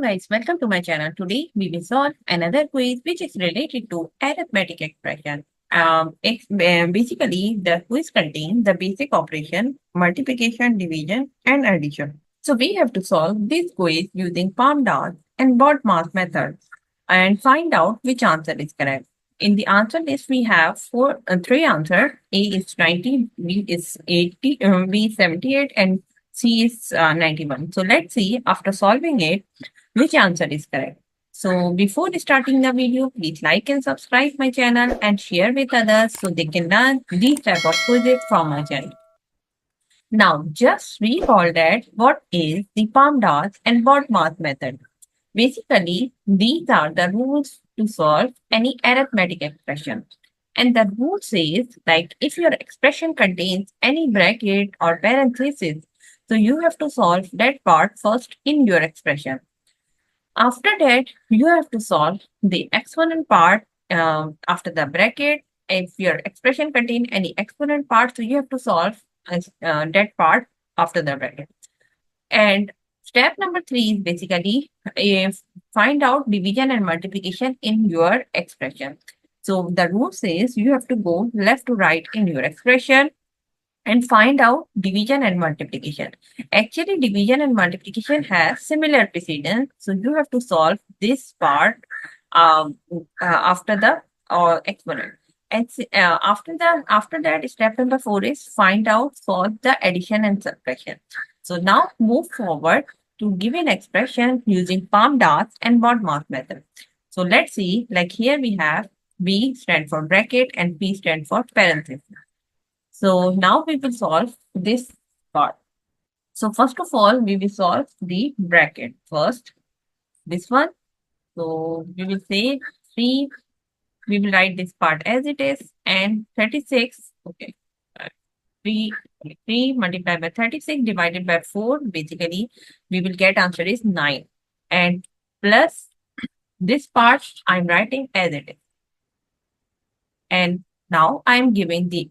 Guys, welcome to my channel. Today we will solve another quiz which is related to arithmetic expression. Basically, the quiz contains the basic operation, multiplication, division, and addition. So we have to solve this quiz using PAMDAS and BODMAS methods and find out which answer is correct. In the answer list, we have three answers. A is 90, B is 80, B is 78, and C is 91. So let's see after solving it which answer is correct. So before starting the video, please like and subscribe my channel and share with others so they can learn these type of quizzes from my channel. Now, just recall that what is the PAMDAS and BODMAS method. Basically, these are the rules to solve any arithmetic expression. And the rule says, like, if your expression contains any bracket or parenthesis, so you have to solve that part first in your expression. After that, you have to solve the exponent part after the bracket. If your expression contains any exponent part, so you have to solve that part after the bracket. And step number 3 is basically find out division and multiplication in your expression. So the rule says you have to go left to right in your expression and find out division and multiplication. Actually, division and multiplication have similar precedence. So you have to solve this part after the exponent. And after that, step number 4 is find out, solve the addition and subtraction. So now move forward to give an expression using PAMDAS and BODMAS method. So let's see, like here we have B stand for bracket and P stand for parenthesis. So now we will solve this part. So first of all, we will solve the bracket first. This one. So we will say 3. We will write this part as it is and 36. Okay. 3 multiplied by 36 divided by 4. Basically, we will get answer is 9. And plus this part I'm writing as it is. And now I'm giving the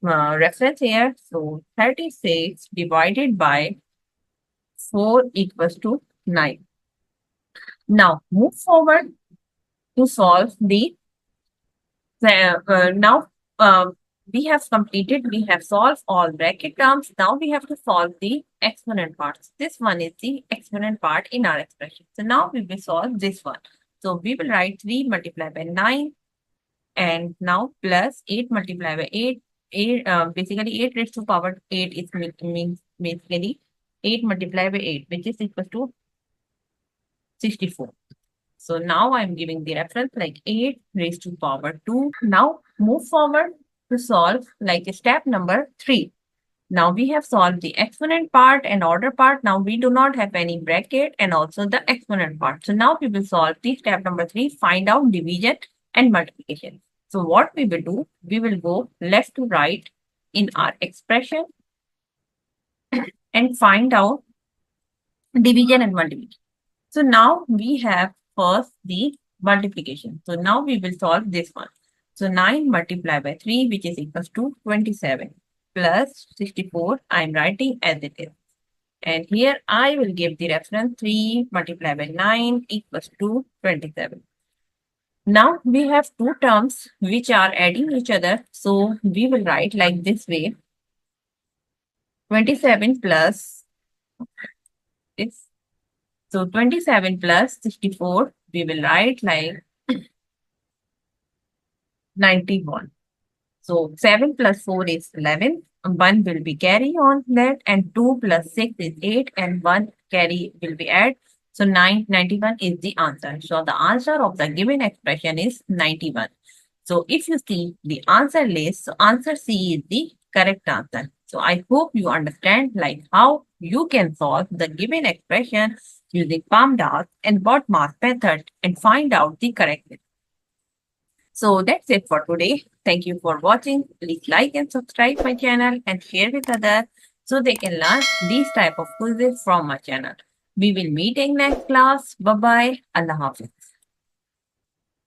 reference here. So 36 divided by 4 equals to 9. Now move forward to solve the, now we have solved all bracket terms. Now we have to solve the exponent parts. This one is the exponent part in our expression. So now we will solve this one. So we will write 3 multiplied by 9. And now plus 8 multiplied by 8. Basically 8 raised to power 8 is means basically 8 multiplied by 8, which is equal to 64. So now I'm giving the reference like 8 raised to power 2. Now move forward to solve like step number 3. Now we have solved the exponent part and order part. Now we do not have any bracket and also the exponent part. So now we will solve the step number 3, find out division and multiplication. So what we will do, we will go left to right in our expression and find out division and multiplication. So now we have first the multiplication. So now we will solve this one. So 9 multiplied by 3, which is equals to 27 plus 64. I'm writing as it is. And here I will give the reference 3 multiplied by 9 equals to 27. Now we have two terms which are adding each other. So we will write like this way. 27 plus this. So 27 plus 64, we will write like 91. So 7 plus 4 is 11. 1 will be carry on that, and 2 plus 6 is 8, and 1 carry will be add. So 91 is the answer. So the answer of the given expression is 91. So if you see the answer list, so answer C is the correct answer. So I hope you understand like how you can solve the given expression using PAMDAS and BODMAS method and find out the correctness. So that's it for today. Thank you for watching. Please like and subscribe my channel and share with others so they can learn these type of quizzes from my channel. We will meet in next class. Bye bye. Allah Hafiz.